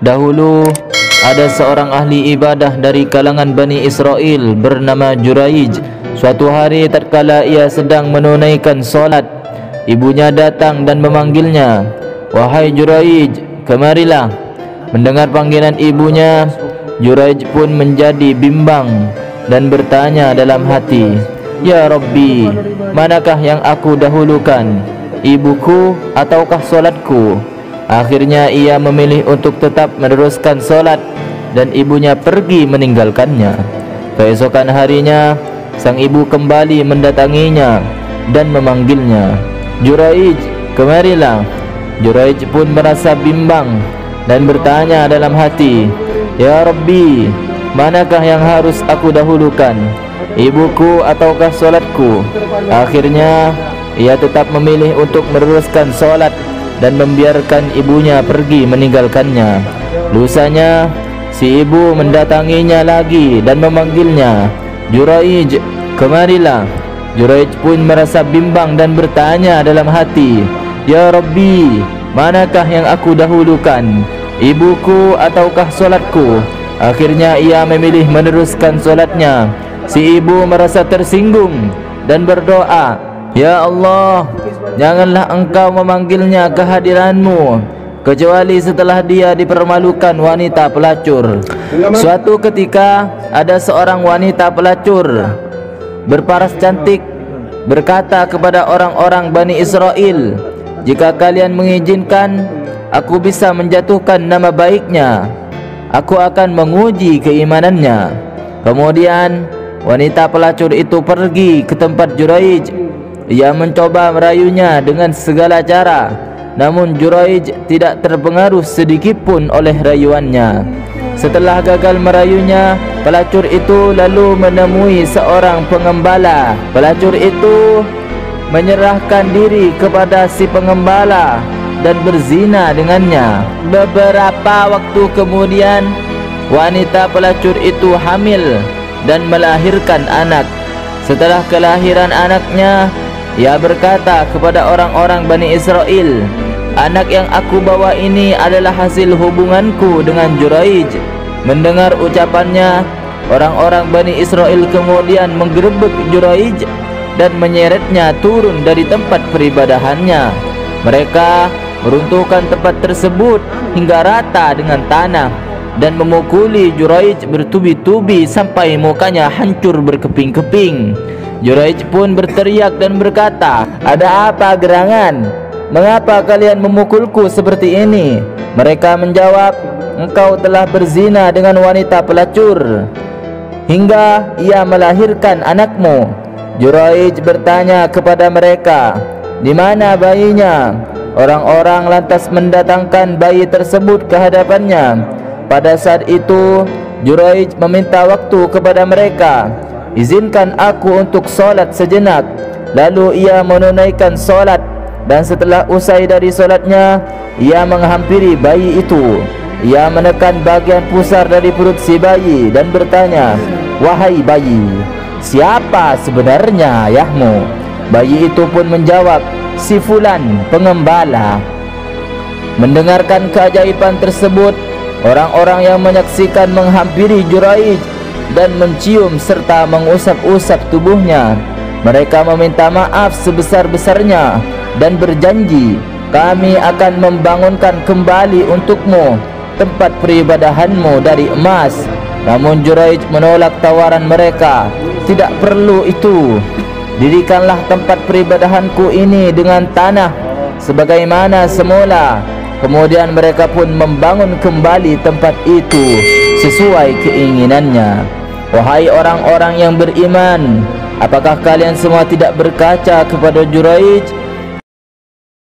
Dahulu ada seorang ahli ibadah dari kalangan Bani Israel bernama Juraij. Suatu hari tatkala ia sedang menunaikan solat, ibunya datang dan memanggilnya, "Wahai Juraij, kemarilah." Mendengar panggilan ibunya, Juraij pun menjadi bimbang dan bertanya dalam hati, "Ya Rabbi, manakah yang aku dahulukan, ibuku ataukah solatku?" Akhirnya ia memilih untuk tetap meneruskan solat dan ibunya pergi meninggalkannya. Keesokan harinya, sang ibu kembali mendatanginya dan memanggilnya, "Juraij, kemarilah." Juraij pun merasa bimbang dan bertanya dalam hati, "Ya Rabbi, manakah yang harus aku dahulukan, ibuku ataukah solatku?" Akhirnya ia tetap memilih untuk meneruskan solat dan membiarkan ibunya pergi meninggalkannya. Lusanya si ibu mendatanginya lagi dan memanggilnya, "Juraij, kemarilah." Juraij pun merasa bimbang dan bertanya dalam hati, "Ya Rabbi, manakah yang aku dahulukan, ibuku ataukah solatku?" Akhirnya ia memilih meneruskan solatnya. Si ibu merasa tersinggung dan berdoa, "Ya Allah, janganlah engkau memanggilnya kehadiranmu kecuali setelah dia dipermalukan wanita pelacur." Suatu ketika ada seorang wanita pelacur berparas cantik berkata kepada orang-orang Bani Israel, "Jika kalian mengizinkan, aku bisa menjatuhkan nama baiknya. Aku akan menguji keimanannya." Kemudian wanita pelacur itu pergi ke tempat Juraij. Ia mencoba merayunya dengan segala cara, namun Juraij tidak terpengaruh sedikit pun oleh rayuannya. Setelah gagal merayunya, pelacur itu lalu menemui seorang pengembala. Pelacur itu menyerahkan diri kepada si pengembala dan berzina dengannya. Beberapa waktu kemudian, wanita pelacur itu hamil dan melahirkan anak. Setelah kelahiran anaknya, ia berkata kepada orang-orang Bani Israel, "Anak yang aku bawa ini adalah hasil hubunganku dengan Juraij." Mendengar ucapannya, orang-orang Bani Israel kemudian menggerebek Juraij dan menyeretnya turun dari tempat peribadahannya. Mereka meruntuhkan tempat tersebut hingga rata dengan tanah dan memukuli Juraij bertubi-tubi sampai mukanya hancur berkeping-keping. Juraij pun berteriak dan berkata, "Ada apa gerangan? Mengapa kalian memukulku seperti ini?" Mereka menjawab, "Engkau telah berzina dengan wanita pelacur hingga ia melahirkan anakmu." Juraij bertanya kepada mereka, "Di mana bayinya?" Orang-orang lantas mendatangkan bayi tersebut ke hadapannya. Pada saat itu, Juraij meminta waktu kepada mereka, "Izinkan aku untuk solat sejenak." Lalu ia menunaikan solat, dan setelah usai dari solatnya, ia menghampiri bayi itu. Ia menekan bagian pusar dari perut si bayi dan bertanya, "Wahai bayi, siapa sebenarnya ayahmu?" Bayi itu pun menjawab, "Si Fulan, pengembala." Mendengarkan keajaiban tersebut, orang-orang yang menyaksikan menghampiri Juraij dan mencium serta mengusap-usap tubuhnya. Mereka meminta maaf sebesar-besarnya dan berjanji, "Kami akan membangunkan kembali untukmu tempat peribadahanmu dari emas." Namun Juraij menolak tawaran mereka. "Tidak perlu itu. Dirikanlah tempat peribadahanku ini dengan tanah sebagaimana semula." Kemudian mereka pun membangun kembali tempat itu sesuai keinginannya. Wahai orang-orang yang beriman, apakah kalian semua tidak berkaca kepada Juraij